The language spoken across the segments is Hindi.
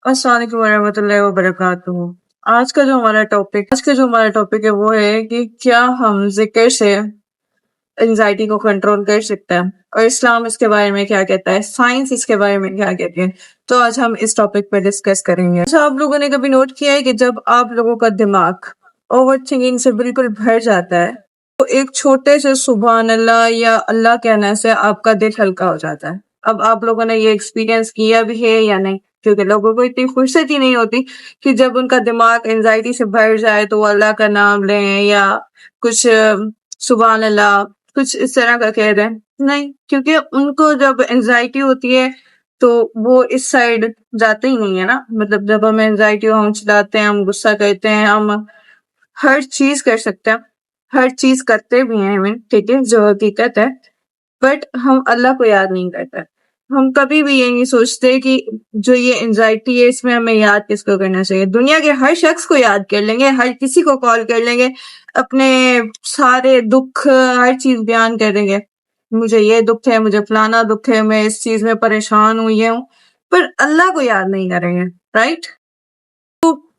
अस्सलाम वालेकुम वरहमतुल्लाहि वबरकातुहू। आज का जो हमारा टॉपिक है वो है कि क्या हम ज़िक्र से एंग्ज़ायटी को कंट्रोल कर सकते हैं और इस्लाम इसके बारे में क्या कहता है, साइंस इसके बारे में क्या कहती है। तो आज हम इस टॉपिक पे डिस्कस करेंगे। अच्छा, आप लोगों ने कभी नोट किया है कि जब आप लोगों का दिमाग ओवरथिंकिंग से बिल्कुल भर जाता है, तो एक छोटे से सुभान अल्लाह या अल्लाह कहने से आपका दिल हल्का हो जाता है। अब आप लोगों ने ये एक्सपीरियंस किया भी है या नहीं? क्योंकि लोगों को इतनी फुर्सत ही नहीं होती कि जब उनका दिमाग एंग्ज़ायटी से भर जाए तो वो अल्लाह का नाम लें या कुछ सुभान अल्लाह कुछ इस तरह का कह दें। नहीं, क्योंकि उनको जब एंग्ज़ायटी होती है तो वो इस साइड जाते ही नहीं है ना। मतलब जब हमें एंग्ज़ायटी हो, हम चिल्लाते हैं, हम गुस्सा करते हैं, हम हर चीज़ कर सकते हैं, हर चीज़ करते भी हैं इवन, ठीक है, जो हकीकत है। बट हम अल्लाह को याद नहीं करते। हम कभी भी ये नहीं सोचते कि जो ये एंग्ज़ायटी है इसमें हमें याद किसको करना चाहिए। दुनिया के हर शख्स को याद कर लेंगे, हर किसी को कॉल कर लेंगे, अपने सारे दुःख हर चीज़ बयान कर देंगे। मुझे ये दुःख है, मुझे फलाना दुःख है, मैं इस चीज़ में परेशान हूँ, ये हूँ। पर अल्लाह को याद नहीं करेंगे, राइट?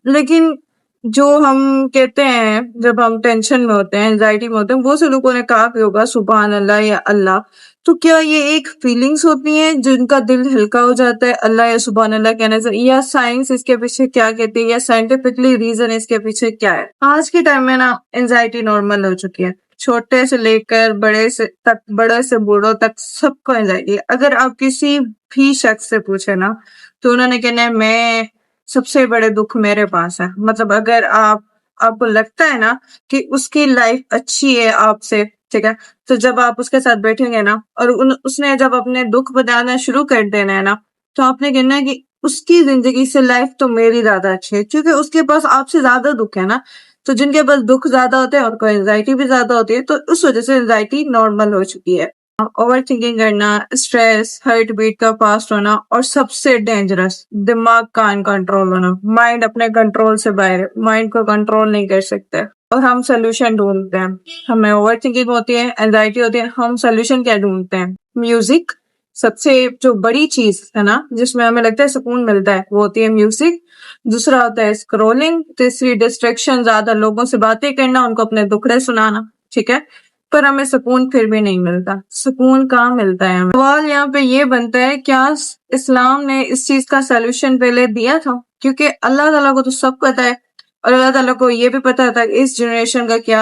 लेकिन जो हम कहते हैं जब हम टेंशन में होते हैं, एंग्ज़ायटी में होते हैं, बहुत से लोगों ने कहा भी होगा सुभान अल्लाह या अल्लाह। तो क्या ये एक फीलिंग्स होती हैं जिनका दिल हल्का हो जाता है अल्लाह या सुभान अल्लाह कहने से, या साइंस इसके पीछे क्या कहती है, या साइंटिफिकली रीज़न इसके पीछे क्या है? आज के टाइम में ना एंग्ज़ायटी नॉर्मल हो चुकी है। छोटे से लेकर बड़े से बूढ़ों तक सबको एंग्ज़ायटी है। अगर आप किसी भी शख्स से पूछे ना, तो उन्होंने कहना है मैं सबसे बड़े दुःख मेरे पास है। मतलब अगर आपको लगता है ना कि उसकी लाइफ अच्छी है आपसे, ठीक है? तो जब आप उसके साथ बैठेंगे ना और उसने जब अपने दुःख बताना शुरू कर देना है ना, तो आपने कहना है कि उसकी ज़िंदगी से लाइफ तो मेरी ज़्यादा अच्छी है, क्योंकि उसके पास आपसे ज़्यादा दुःख है ना। तो जिनके पास दुःख ज़्यादा होते हैं उनको एंग्ज़ायटी भी ज़्यादा होती है, तो उस वज़ह से एंग्ज़ायटी नॉर्मल हो चुकी है। ओवरथिंकिंग करना, स्ट्रेस, हार्ट बीट का फास्ट होना और सबसे डेंजरस दिमाग का अनकंट्रोल होना। माइंड अपने कंट्रोल से बाहर है, माइंड को कंट्रोल नहीं कर सकते और हम सोल्यूशन ढूंढते हैं। हमें ओवरथिंकिंग होती है, एंजाइटी होती है, हम सोल्यूशन क्या ढूंढते हैं? म्यूजिक सबसे जो बड़ी चीज है ना जिसमें हमें लगता है सुकून मिलता है वो होती है म्यूजिक। दूसरा होता है स्क्रोलिंग, तीसरी डिस्ट्रैक्शन, ज्यादा लोगों से बातें करना, उनको अपने दुखड़े सुनाना, ठीक है। पर हमें सुकून फिर भी नहीं मिलता। सुकून कहाँ मिलता है हमें? सवाल यहाँ पे ये बनता है, क्या इस्लाम ने इस चीज का सोल्यूशन पहले दिया था? क्योंकि अल्लाह ताला को तो सब पता है और अल्लाह ताला को ये भी पता था कि इस जनरेशन का क्या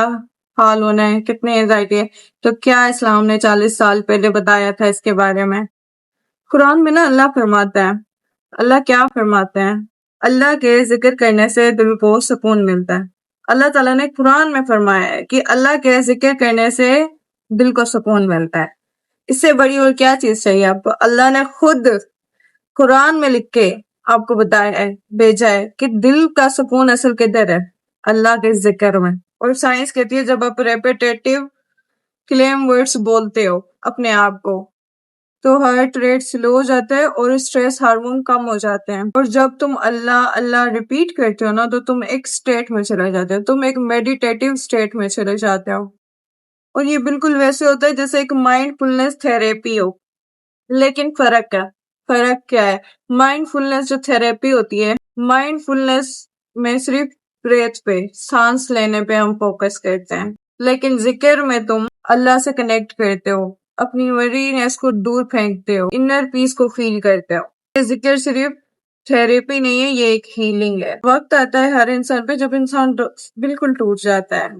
हाल होना है, कितनी एंजाइटी है। तो क्या इस्लाम ने 40 साल पहले बताया था इसके बारे में? कुरान में ना अल्लाह फरमाता है, अल्लाह क्या फरमाते हैं? अल्लाह के जिक्र करने से दिल को सुकून मिलता है। अल्लाह ताला ने कुरान में फरमाया है कि अल्लाह के जिक्र करने से दिल को सुकून मिलता है। इससे बड़ी और क्या चीज चाहिए आपको? अल्लाह ने खुद कुरान में लिख के आपको बताया है, भेजा है कि दिल का सुकून असल किधर है? अल्लाह के जिक्र में। और साइंस कहती है जब आप रेपिटेटिव क्लेम वर्ड्स बोलते हो अपने आप को, तो हार्ट रेट स्लो हो जाता है और स्ट्रेस हार्मोन कम हो जाते हैं। और जब तुम अल्लाह अल्लाह रिपीट करते हो ना, तो तुम एक स्टेट में चले जाते हो, तुम एक मेडिटेटिव स्टेट में चले जाते हो। और ये बिल्कुल वैसे होता है जैसे एक माइंडफुलनेस थेरेपी हो। लेकिन फर्क क्या है? माइंडफुलनेस जो थेरेपी होती है, माइंडफुलनेस में सिर्फ ब्रेथ पे, सांस लेने पे हम फोकस करते हैं। लेकिन जिक्र में तुम अल्लाह से कनेक्ट करते हो, अपनी वरीनेस को दूर फेंकते हो, इनर पीस को फील करते हो। ये जिक्र सिर्फ थेरेपी नहीं है, ये एक हीलिंग है। वक्त आता है हर इंसान पे जब इंसान बिल्कुल टूट जाता है,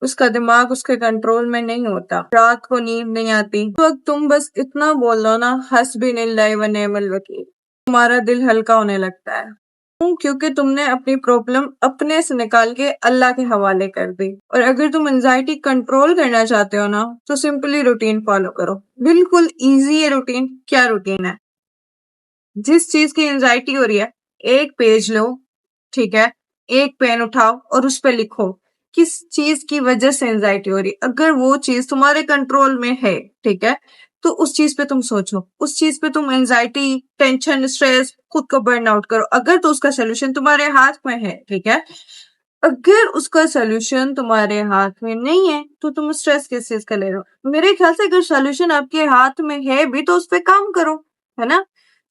उसका दिमाग उसके कंट्रोल में नहीं होता, रात को नींद नहीं आती। उस वक्त तुम बस इतना बोल लो ना, हस्बिनिल्लाहि व निअमल वकील, तुम्हारा दिल हल्का होने लगता है। क्यों? क्योंकि तुमने अपनी प्रॉब्लम अपने से निकाल के अल्लाह के हवाले कर दी। और अगर तुम एंजाइटी कंट्रोल करना चाहते हो ना, तो सिंपली रूटीन फॉलो करो। बिल्कुल इजी है रूटीन। क्या रूटीन है? जिस चीज की एंजाइटी हो रही है, एक पेज लो, ठीक है, एक पेन उठाओ और उस पे लिखो किस चीज की वजह से एंजाइटी हो रही है। अगर वो चीज तुम्हारे कंट्रोल में है, ठीक है, तो उस चीज पे तुम सोचो, उस चीज पे तुम एंजाइटी, टेंशन, स्ट्रेस, खुद को बर्न आउट करो। अगर तो उसका सोल्यूशन तुम्हारे हाथ में है, ठीक है। अगर उसका सोल्यूशन तुम्हारे हाथ में नहीं है, तो तुम स्ट्रेस किस चीज का ले रहे हो? मेरे ख्याल से अगर सोल्यूशन आपके हाथ में है भी, तो उस पे काम करो, है ना।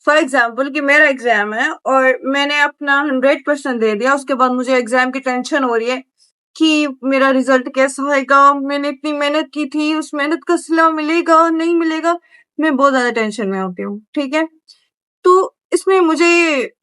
फॉर एग्जाम्पल कि मेरा एग्जाम है और मैंने अपना 100% दे दिया, उसके बाद मुझे एग्जाम की टेंशन हो रही है कि मेरा रिजल्ट कैसा आएगा, मैंने इतनी मेहनत की थी, उस मेहनत का सिला मिलेगा नहीं मिलेगा, मैं बहुत ज्यादा टेंशन में होती हूँ, ठीक है। तो इसमें मुझे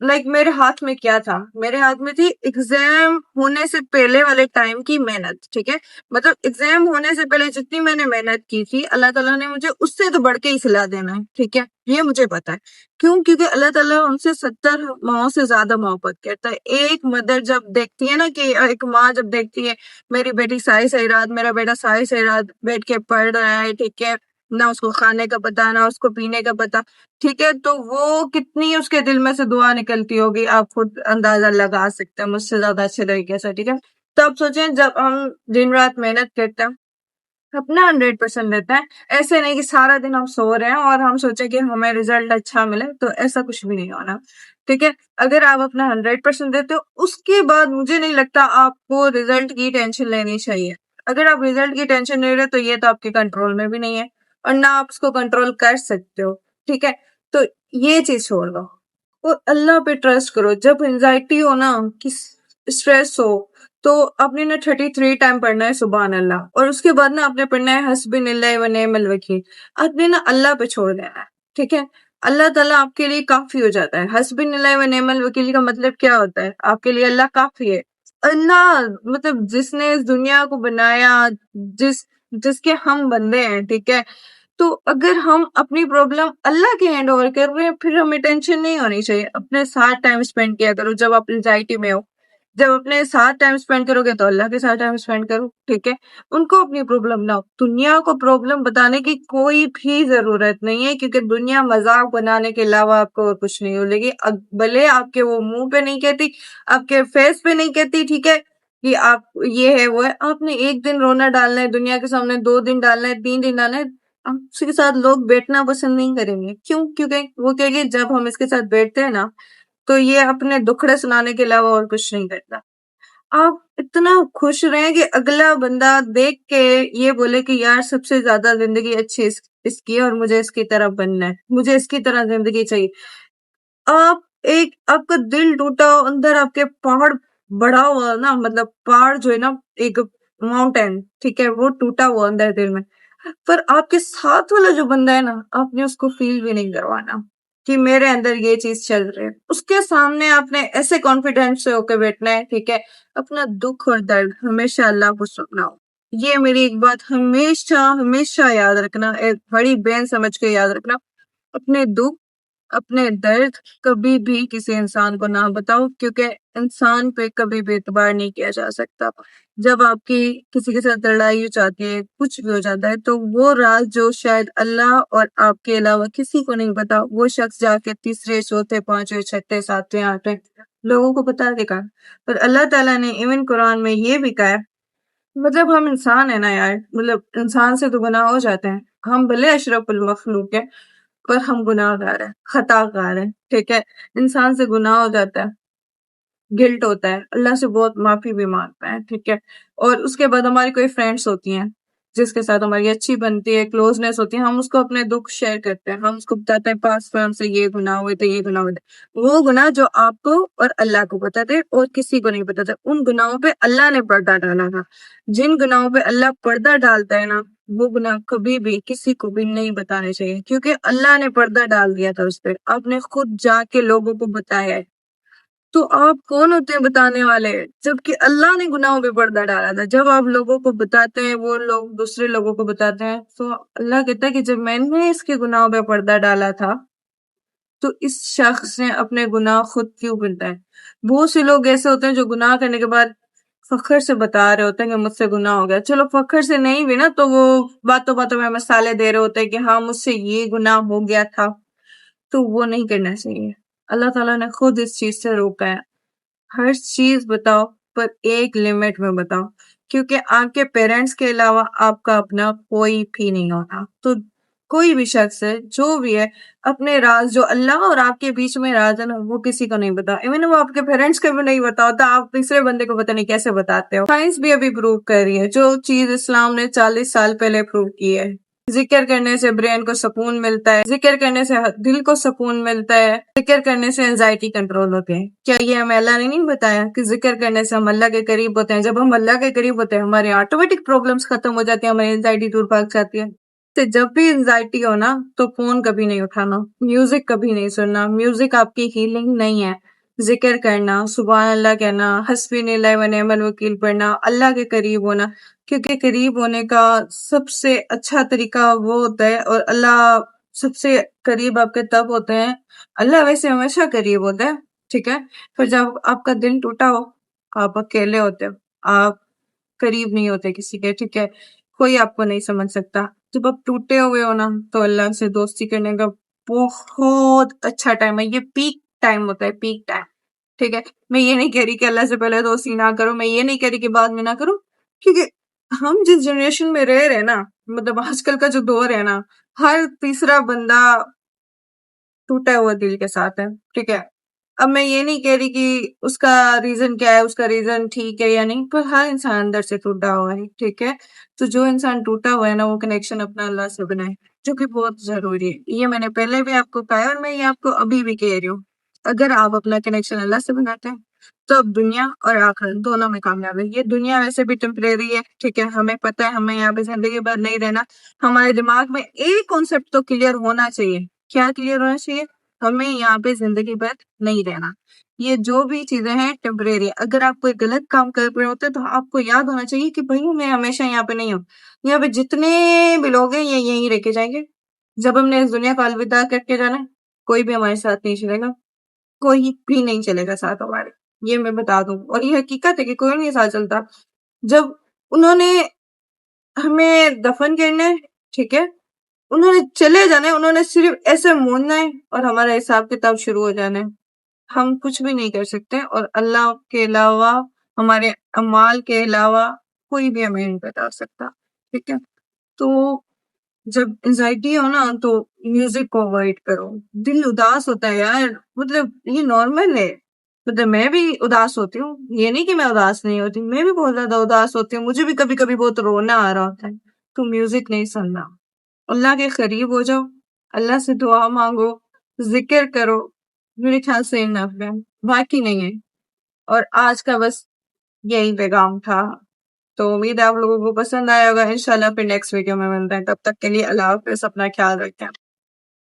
मेरे हाथ में क्या था, मेरे हाथ में थी एग्जाम होने से पहले वाले टाइम की मेहनत, ठीक है। मतलब एग्जाम होने से पहले जितनी मैंने मेहनत की थी, अल्लाह ताला ने मुझे उससे तो बढ़ के ही सिला देना है, ठीक है, ये मुझे पता है। क्यों? क्योंकि अल्लाह ताला हमसे 70 माओ से ज्यादा मोहब्बत करता है। एक मदर जब देखती है ना, कि एक माँ जब देखती है मेरी बेटी साई सही रात, मेरा बेटा साई सही रात बैठ के पढ़ रहा है, ठीक है, ना उसको खाने का पता ना उसको पीने का पता, ठीक है, तो वो कितनी उसके दिल में से दुआ निकलती होगी, आप खुद अंदाजा लगा सकते हैं मुझसे ज्यादा अच्छे तरीके से, ठीक है। तो आप सोचें, जब हम दिन रात मेहनत करते हैं, अपना 100% देते हैं, ऐसे नहीं कि सारा दिन हम सो रहे हैं और हम सोचे कि हमें रिजल्ट अच्छा मिले, तो ऐसा कुछ भी नहीं होना, ठीक है। अगर आप अपना 100% देते हो, उसके बाद मुझे नहीं लगता आपको रिजल्ट की टेंशन लेनी चाहिए। अगर आप रिजल्ट की टेंशन ले रहे हो, तो ये तो आपके कंट्रोल में भी नहीं है और ना आप उसको कंट्रोल कर सकते हो, ठीक है। तो ये चीज छोड़ दो और अल्लाह पे ट्रस्ट करो। जब एंजाइटी हो ना, कि स्ट्रेस हो, तो आपने ना 33 टाइम पढ़ना है सुबहान अल्लाह, और उसके बाद ना आपने पढ़ना है हस्बिनिल्लाह व निअमल वकील। आपने ना अल्लाह पे छोड़ देना है, ठीक है। अल्लाह ताला आपके लिए काफी हो जाता है। हस्बिनिल्लाह व निअमल वकील का मतलब क्या होता है? आपके लिए अल्लाह काफी है। अल्लाह मतलब जिसने इस दुनिया को बनाया, जिस जिसके हम बंदे हैं, ठीक है। तो अगर हम अपनी प्रॉब्लम अल्लाह के हैंड ओवर कर रहे हैं, फिर हमें टेंशन नहीं होनी चाहिए। अपने साथ टाइम स्पेंड किया करो जब आप एंजाइटी में हो। जब अपने साथ टाइम स्पेंड करोगे तो अल्लाह के साथ टाइम स्पेंड करो, ठीक है। उनको अपनी प्रॉब्लम ना, दुनिया को प्रॉब्लम बताने की कोई भी जरूरत नहीं है, क्योंकि दुनिया मजाक बनाने के अलावा आपको और कुछ नहीं बोलेगी। भले आपके वो मुंह पे नहीं कहती, आपके फेस पे नहीं कहती, ठीक है, कि आप ये है वो है। आपने एक दिन रोना डालना है दुनिया के सामने, 2 दिन डालना है, 3 दिन डालना है, आपके साथ लोग बैठना पसंद नहीं करेंगे। क्यों? क्योंकि वो कहेंगे जब हम इसके साथ बैठते हैं ना, तो ये अपने दुखड़े सुनाने के अलावा और कुछ नहीं करता। आप इतना खुश रहें कि अगला बंदा देख के ये बोले कि यार सबसे ज्यादा जिंदगी अच्छी इसकी है और मुझे इसकी तरह बनना है, मुझे इसकी तरह जिंदगी चाहिए। आप आपका दिल टूटा हो, अंदर आपके पहाड़ बढ़ा हुआ है ना, मतलब पहाड़ जो है ना, एक माउंटेन, ठीक है, वो टूटा हुआ अंदर दिल में, पर आपके साथ वाला जो बंदा है ना, आपने उसको फील भी नहीं करवाना कि मेरे अंदर ये चीज चल रही है। उसके सामने आपने ऐसे कॉन्फिडेंस से होकर बैठना है, ठीक है। अपना दुख और दर्द हमेशा अल्लाह को सुनाओ। ये मेरी एक बात हमेशा हमेशा याद रखना, एक बड़ी बहन समझ के याद रखना। अपने दुख, अपने दर्द कभी भी किसी इंसान को ना बताओ, क्योंकि इंसान पे कभी भी एतबार नहीं किया जा सकता। जब आपकी किसी के साथ लड़ाई हो जाती है, कुछ भी हो जाता है, तो वो राज जो शायद अल्लाह और आपके अलावा किसी को नहीं पता, वो शख्स जाके तीसरे, चौथे, पांचवें, छठे, सातवें, आठवें लोगों को बता देगा। पर अल्लाह ताला ने इवन कुरान में ये भी कहा है, मतलब हम इंसान है ना यार, मतलब इंसान से तो गुनाह हो जाते हैं। हम भले अशरफुल मखलूक है, पर हम गुनाहगार हैं, खताकार हैं, ठीक है। इंसान से गुनाह हो जाता है, गिल्ट होता है, अल्लाह से बहुत माफी भी मांगता है, ठीक है। और उसके बाद हमारी कोई फ्रेंड्स होती हैं जिसके साथ हमारी अच्छी बनती है, क्लोजनेस होती है, हम उसको अपने दुख शेयर करते हैं, हम उसको बताते हैं पास में हमसे ये गुनाह हुए थे, ये गुनाह हुए थे। वो गुनाह जो आपको और अल्लाह को पता थे और किसी को नहीं पता था, उन गुनाहों पे अल्लाह ने पर्दा डाला था। जिन गुनाहों पे अल्लाह पर्दा डालता है ना, वो गुनाह कभी भी किसी को भी नहीं बताने चाहिए, क्योंकि अल्लाह ने पर्दा डाल दिया था उस पर, आपने खुद जाके लोगों को बताया है। तो आप कौन होते हैं बताने वाले? जबकि अल्लाह ने गुनाहों पे पर्दा डाला था। जब आप लोगों को बताते हैं, वो लोग दूसरे लोगों को बताते हैं, तो अल्लाह कहता है कि जब मैंने इसके गुनाहों पे पर्दा डाला था, तो इस शख्स ने अपने गुनाह खुद क्यों गिनाए। बहुत से लोग ऐसे होते हैं जो गुनाह करने के बाद फखर से बता रहे होते हैं कि मुझसे गुनाह हो गया। चलो फखर से नहीं भी ना, तो वो बातों बातों में मसाले दे रहे होते हैं कि हाँ मुझसे ये गुनाह हो गया था। तो वो नहीं करना चाहिए। अल्लाह ताला ने खुद इस चीज से रोका है। हर चीज बताओ, पर एक लिमिट में बताओ, क्योंकि आपके पेरेंट्स के अलावा आपका अपना कोई भी नहीं होता। तो कोई भी शख्स है, जो भी है, अपने राज जो अल्लाह और आपके बीच में राज है ना, वो किसी को नहीं बता। इवन वो आपके पेरेंट्स को भी नहीं बता होता, आप तीसरे बंदे को पता नहीं कैसे बताते हो। साइंस भी अभी प्रूव कर रही है जो चीज इस्लाम ने 40 साल पहले प्रूव की है, जिक्र करने से ब्रेन को सुकून मिलता है, जिक्र करने से दिल को सुकून मिलता है, जिक्र करने से एंजाइटी कंट्रोल होती है। क्या ये हमें अल्लाह ने नहीं बताया कि जिक्र करने से हम अल्लाह के करीब होते हैं? जब हम अल्लाह के करीब होते हैं हमारे ऑटोमेटिक प्रॉब्लम्स खत्म हो जाती है, हमारी एंजाइटी दूर भाग जाती है। तो जब भी एंजाइटी हो ना तो फोन कभी नहीं उठाना, म्यूजिक कभी नहीं सुनना, म्यूजिक आपकी हीलिंग नहीं है। जिक्र करना, सुबहान अल्लाह कहना, हस्बुनाल्लाह व निअमल वकील पढ़ना, अल्लाह के करीब होना, क्योंकि करीब होने का सबसे अच्छा तरीका वो होता है, और अल्लाह सबसे करीब आपके तब होते हैं। अल्लाह वैसे हमेशा करीब होता है, ठीक है? पर जब आपका दिल टूटा हो, आप अकेले होते हो, आप करीब नहीं होते किसी के, ठीक है? कोई आपको नहीं समझ सकता। जब आप टूटे हुए हो ना, तो अल्लाह से दोस्ती करने का बहुत अच्छा टाइम है। ये पीक टाइम होता है, पीक टाइम, ठीक है? मैं ये नहीं कह रही कि अल्लाह से पहले दोस्ती ना करो, मैं ये नहीं कह रही कि बाद में ना करो, क्योंकि हम जिस जनरेशन में रह रहे हैं ना, मतलब आजकल का जो दौर है ना, हर तीसरा बंदा टूटा हुआ दिल के साथ है, ठीक है? अब मैं ये नहीं कह रही कि उसका रीज़न क्या है, उसका रीज़न ठीक है या नहीं, पर हर इंसान अंदर से टूटा हुआ है, ठीक है? तो जो इंसान टूटा हुआ है ना, वो कनेक्शन अपना अल्लाह से बनाए, जो कि बहुत ज़रूरी है। ये मैंने पहले भी आपको कहा है और मैं ये आपको अभी भी कह रही हूँ। अगर आप अपना कनेक्शन अल्लाह से बनाते हैं, तो आप दुनिया और आखिरत दोनों में कामयाब है। ये दुनिया वैसे भी टेम्परेरी है, ठीक है? हमें पता है हमें यहाँ पे ज़िंदगी भर नहीं रहना। हमारे दिमाग में एक कॉन्सेप्ट तो क्लियर होना चाहिए। क्या क्लियर होना चाहिए? हमें यहाँ पे ज़िंदगी भर नहीं रहना। ये जो भी चीज़ें हैं टेम्परेरी है। अगर आप कोई गलत काम कर रहे होते हैं तो आपको याद होना चाहिए कि भई मैं हमेशा यहाँ पे नहीं हूँ। यहाँ पे जितने भी लोग हैं ये यहीं रह के जाएँगे। जब हमने इस दुनिया को अलविदा करके जाना है, कोई भी हमारे साथ नहीं चलेगा, कोई भी नहीं चलेगा साथ हमारे। ये मैं बता दूँ, और ये हकीकत है कि कोई नहीं साथ चलता। जब उन्होंने हमें दफ़न करना है, ठीक है? उन्होंने चले जाना है, उन्होंने सिर्फ़ ऐसे मुड़ना है और हमारा हिसाब-किताब शुरू हो जाना है। हम कुछ भी नहीं कर सकते, और अल्लाह के अलावा, हमारे अमाल के अलावा कोई भी हमें नहीं बता सकता, ठीक है? तो जब एंग्ज़ायटी हो ना तो म्यूज़िक को अवॉइड करो। दिल उदास होता है यार, मतलब ये नॉर्मल है। मतलब मैं भी उदास होती हूँ, ये नहीं कि मैं उदास नहीं होती, मैं भी बहुत ज़्यादा उदास होती हूँ, मुझे भी कभी-कभी बहुत रोना आ रहा होता है। तो म्यूज़िक नहीं सुनना, अल्लाह के करीब हो जाओ, अल्लाह से दुआ माँगो, ज़िक्र करो, मेरे ख़्याल से इनफ है, बाकी नहीं है। और आज का बस यही पैगाम था। तो उम्मीद है आप लोगों को पसंद आया होगा। इंशाल्लाह फिर नेक्स्ट वीडियो में मिलते हैं। तब तक के लिए अल्लाह हाफ़िज़, अपना ख़्याल रखें।